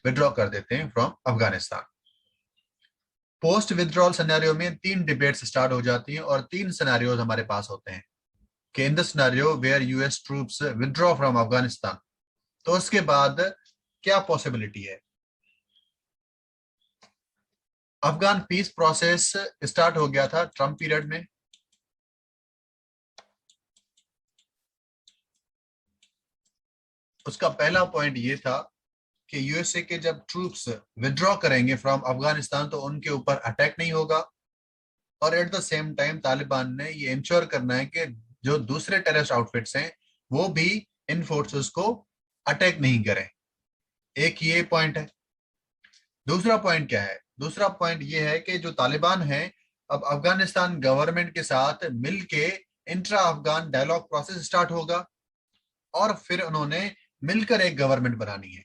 Withdraw कर देते हैं from Afghanistan. Post withdrawal scenario में 3 डिबेट्स स्टार्ट हो जाती हैं और 3 सिनेरियोज हमारे पास होते हैं कि in the scenario where US troops withdraw from Afghanistan, तो उसके बाद क्या पॉसिबिलिटी है। अफगान पीस प्रोसेस स्टार्ट हो गया था ट्रम्प पीरियड में। उसका पहला पॉइंट ये था कि यूएसए के जब ट्रूप्स विड्रॉ करेंगे फ्रॉम अफगानिस्तान तो उनके ऊपर अटैक नहीं होगा, और at the same time Taliban ने ये इंश्योर करना है कि जो दूसरे टेररिस्ट आउटफिट्स हैं वो भी इन फोर्सेस को अटैक नहीं करें। एक ये पॉइंट है। दूसरा पॉइंट क्या है? दूसरा पॉइंट ये है कि जो तालिबान है अब अफगानिस्तान गवर्नमेंट के साथ मिलके intra Afghan dialogue process start होगा और फिर उन्होंने मिलकर एक गवर्नमेंट बनानी है।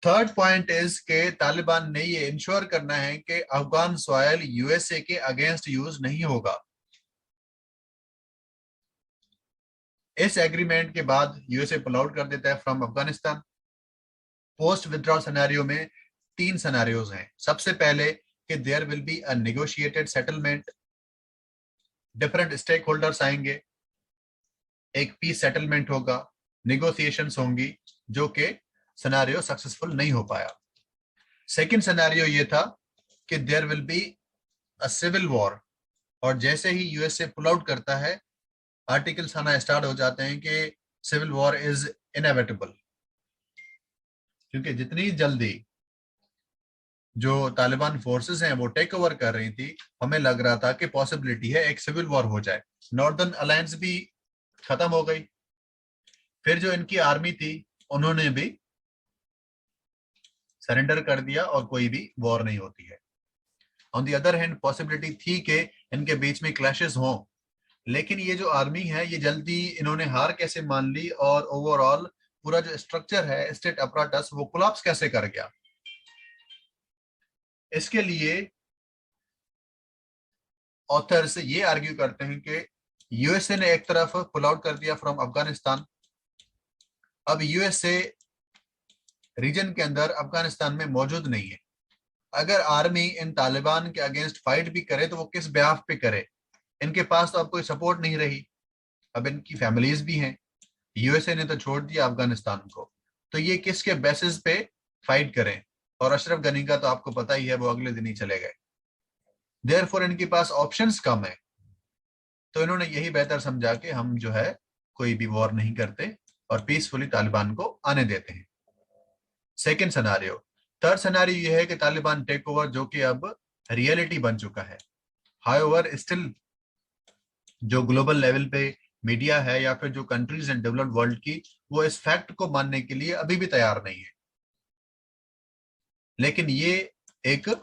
थर्ड पॉइंट इज के तालिबान ने ये इंश्योर करना है कि अफगान सॉयल यूएसए के अगेंस्ट यूज नहीं होगा। इस एग्रीमेंट के बाद यूएसए पुल आउट कर देता है from Afghanistan. Post withdrawal scenario में 3 सिनेरियोज हैं। सबसे पहले कि there will be a negotiated settlement, different stakeholders आएंगे, एक पीस सेटलमेंट होगा, नेगोशिएशंस होंगी, जो कि सिनेरियो सक्सेसफुल नहीं हो पाया। सेकंड सिनेरियो ये था कि there will be a civil war, और जैसे ही यूएसए पुल आउट करता है आर्टिकल्स आना स्टार्ट हो जाते हैं कि सिविल वॉर इज इनएविटेबल, क्योंकि जितनी जल्दी जो तालिबान फोर्सेस हैं वो टेक ओवर कर रही थी, हमें लग रहा था कि पॉसिबिलिटी है एक सिविल वॉर हो जाए। नॉर्दर्न अलायंस भी खत्म हो गई, फिर जो इनकी आर्मी थी उन्होंने भी सरेंडर कर दिया और कोई भी वॉर नहीं होती है। On the other hand possibility थी कि इनके बीच में क्लैशेस हों, लेकिन ये जो आर्मी है ये जल्दी इन्होंने हार कैसे मान ली और ओवरऑल पूरा जो स्ट्रक्चर है स्टेट अपराटस वो कोलैप्स कैसे कर गया। इसके लिए ऑथर्स ये आर्ग्यू करते हैं कि यूएसए ने एक तरफ पुल आउट कर दिया फ्रॉम अफगानिस्तान, अब यूएसए रीजन के अंदर अफगानिस्तान में मौजूद नहीं है। अगर आर्मी इन तालिबान के अगेंस्ट फाइट भी करे तो वो किस बिहाफ पे करे? इनके पास तो अब कोई सपोर्ट नहीं रही, अब इनकी फैमिलीज भी हैं, यूएसए ने तो छोड़ दिया अफगानिस्तान को, तो ये किसके बेसिस पे फाइट करें? और अशरफ गनी का तो आपको पता ही है, वो अगले दिन ही चले गए। देयरफॉर इनके पास ऑप्शंस कम है, तो इन्होंने यही बेहतर समझा कि हम जो है कोई भी वॉर नहीं करते और पीसफुली तालिबान को आने देते हैं। Second scenario. थर्ड सिनेरियो ये है कि तालिबान टेक ओवर, जो कि अब रियलिटी बन चुका है। हाउएवर स्टिल जो ग्लोबल लेवल पे मीडिया है या फिर जो कंट्रीज इन डेवलप्ड वर्ल्ड की, वो इस फैक्ट को मानने के लिए अभी भी तैयार नहीं है। लेकिन ये एक